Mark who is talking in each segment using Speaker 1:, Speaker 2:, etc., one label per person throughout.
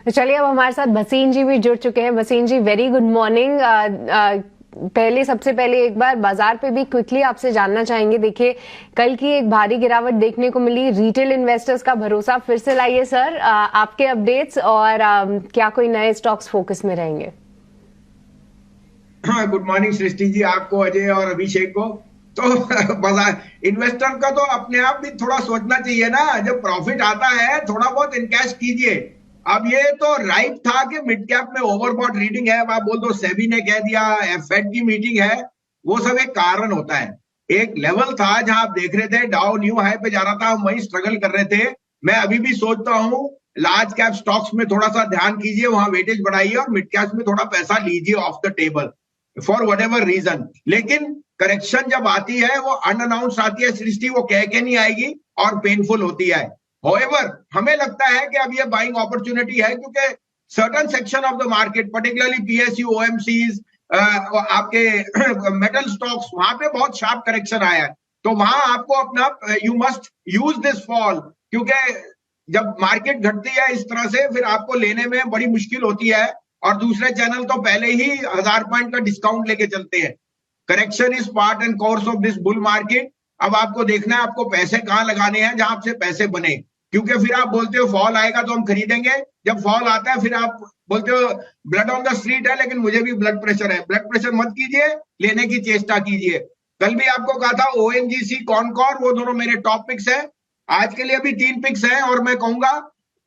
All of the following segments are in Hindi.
Speaker 1: तो चलिए अब हमारे साथ भसीन जी भी जुड़ चुके हैं। भसीन जी, वेरी गुड मॉर्निंग। सबसे पहले एक बार बाजार पे भी क्विकली आपसे जानना चाहेंगे। देखिए, कल की एक भारी गिरावट देखने को मिली, रिटेल इन्वेस्टर्स का भरोसा फिर से लाइए सर। आपके अपडेट्स और क्या कोई नए स्टॉक्स फोकस में रहेंगे?
Speaker 2: हाँ, गुड मॉर्निंग सृष्टि जी, आपको, अजय और अभिषेक को। तो बाजार इन्वेस्टर का तो अपने आप भी थोड़ा सोचना चाहिए ना, जब प्रॉफिट आता है थोड़ा बहुत इनकैश कीजिए। अब ये तो राइट था कि मिड कैप में ओवरबॉट रीडिंग है, आप बोल दो सेबी ने कह दिया, फेड की मीटिंग है, वो सब एक कारण होता है। एक लेवल था जहां आप देख रहे थे डाउ न्यू हाई पे जा रहा था, हम वहीं स्ट्रगल कर रहे थे। मैं अभी भी सोचता हूँ लार्ज कैप स्टॉक्स में थोड़ा सा ध्यान कीजिए, वहां वेटेज बढ़ाइए और मिड कैप में थोड़ा पैसा लीजिए off the table for whatever reason. लेकिन करेक्शन जब आती है वो अनअनाउंस आती है सृष्टि, वो कह के नहीं आएगी और पेनफुल होती है। होएवर हमें लगता है कि अब ये बाइंग अपॉर्चुनिटी है, क्योंकि certain section of the market particularly PSU, OMCs, आपके मेटल स्टॉक्स, वहां पे बहुत शार्प करेक्शन आया है। तो वहां आपको अपना you must use this fall, क्योंकि जब मार्केट घटती है इस तरह से फिर आपको लेने में बड़ी मुश्किल होती है, और दूसरे चैनल तो पहले ही 1000 पॉइंट का डिस्काउंट लेके चलते हैं। Correction is part and course of this bull market. अब आपको देखना है आपको पैसे कहां लगाने हैं जहां आपसे पैसे बने, क्योंकि फिर आप बोलते हो फॉल आएगा तो हम खरीदेंगे, जब फॉल आता है फिर आप बोलते हो ब्लड ऑन द स्ट्रीट है लेकिन मुझे भी ब्लड प्रेशर है। ब्लड प्रेशर मत कीजिए, लेने की चेष्टा कीजिए। कल भी आपको कहा था ओएनजीसी, कॉनकॉर, वो दोनों मेरे टॉप पिक्स है। आज के लिए भी 3 पिक्स हैं, और मैं कहूंगा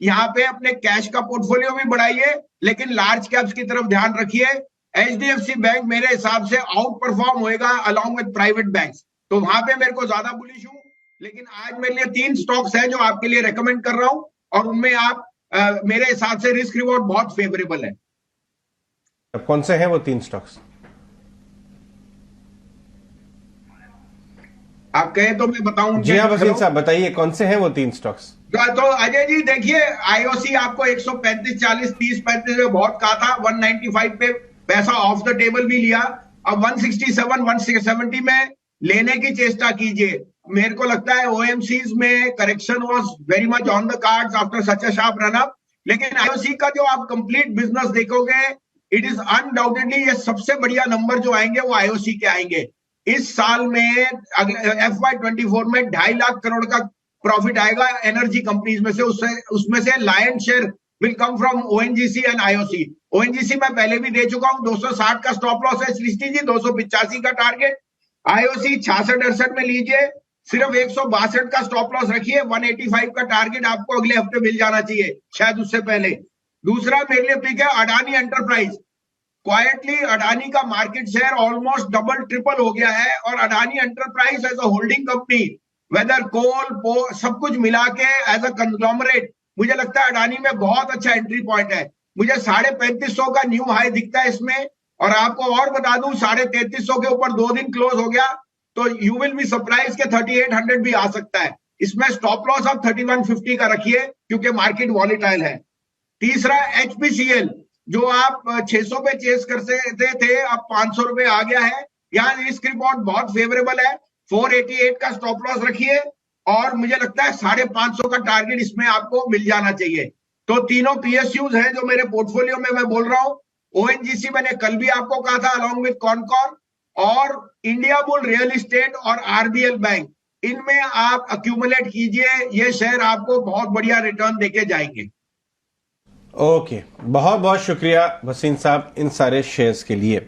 Speaker 2: यहाँ पे अपने कैश का पोर्टफोलियो भी बढ़ाइए, लेकिन लार्ज कैप्स की तरफ ध्यान रखिए। एचडीएफसी बैंक मेरे हिसाब से आउट परफॉर्म होएगा अलॉन्ग विद प्राइवेट बैंक्स, तो वहां पे मेरे को ज्यादा बुलिश हूं। लेकिन आज मेरे लिए 3 स्टॉक्स हैं जो आपके लिए रेकमेंड कर रहा हूं, और उनमें आप मेरे हिसाब से रिस्क रिवॉर्ड बहुत फेवरेबल है।
Speaker 3: अब कौन से हैं वो 3 स्टॉक्स?
Speaker 2: आप कहे तो मैं बताऊं?
Speaker 3: जी हाँ वसीम साहब, बताइए कौन से हैं वो 3 स्टॉक्स?
Speaker 2: तो अजय जी देखिए, आईओसी आपको 135, 40, 30, 35 में बहुत कहा था, 195 पे पैसा ऑफ द टेबल भी लिया। अब 167, 170 में लेने की चेष्टा कीजिए। मेरे को लगता है ओएमसीज में correction was very much on the cards after such a sharp run up, लेकिन आईओसी का जो आप कंप्लीट बिजनेस देखोगे, इट इज अनडाउटेडली ये सबसे बढ़िया नंबर जो आएंगे वो आईओसी के आएंगे। इस साल में FY24 में 2.5 लाख करोड़ का प्रॉफिट आएगा एनर्जी कंपनीज में से, उसमें से lion share will come from ONGC and IOC. ONGC मैं पहले भी दे चुका हूं, 260 का स्टॉप लॉस है सृष्टि जी, 285 का टारगेट। आईओसी 66-68 में लीजिए, सिर्फ 162 का स्टॉप लॉस रखिए, 185 का टारगेट आपको अगले हफ्ते मिल जाना चाहिए, शायद उससे पहले। दूसरा मेरे लिए पिक है अडानी एंटरप्राइज। क्वाइटली अडानी का market share almost double triple हो गया है, और Adani enterprise as a holding company, whether coal सब कुछ मिला के एज अ कंग्लोमरेट, मुझे लगता है अडानी में बहुत अच्छा एंट्री पॉइंट है। मुझे 3550 का न्यू हाई दिखता है इसमें, और आपको और बता दूं 3350 के ऊपर 2 दिन क्लोज हो गया तो यू विल बी सरप्राइज के 3800 भी आ सकता है। इसमें स्टॉप लॉस आप 3150 का रखिए, क्योंकि मार्केट वॉलेटाइल है। तीसरा एचपीसीएल, जो आप 600 पे चेस करते थे, अब 500 रुपए आ गया है। यहाँ रिस्क रिवॉर्ड बहुत फेवरेबल है, 488 का स्टॉप लॉस रखिए, और मुझे लगता है 550 का टारगेट इसमें आपको मिल जाना चाहिए। तो तीनों पीएसयूज हैं जो मेरे पोर्टफोलियो में मैं बोल रहा हूं। ओएनजीसी मैंने कल भी आपको कहा था अलॉन्ग विद कॉनकॉर, और इंडिया बुल रियल एस्टेट और आरबीएल बैंक, इनमें आप अक्यूमुलेट कीजिए, ये शेयर आपको बहुत बढ़िया रिटर्न देके जाएंगे।
Speaker 3: ओके, बहुत बहुत शुक्रिया वसीम साहब इन सारे शेयर्स के लिए।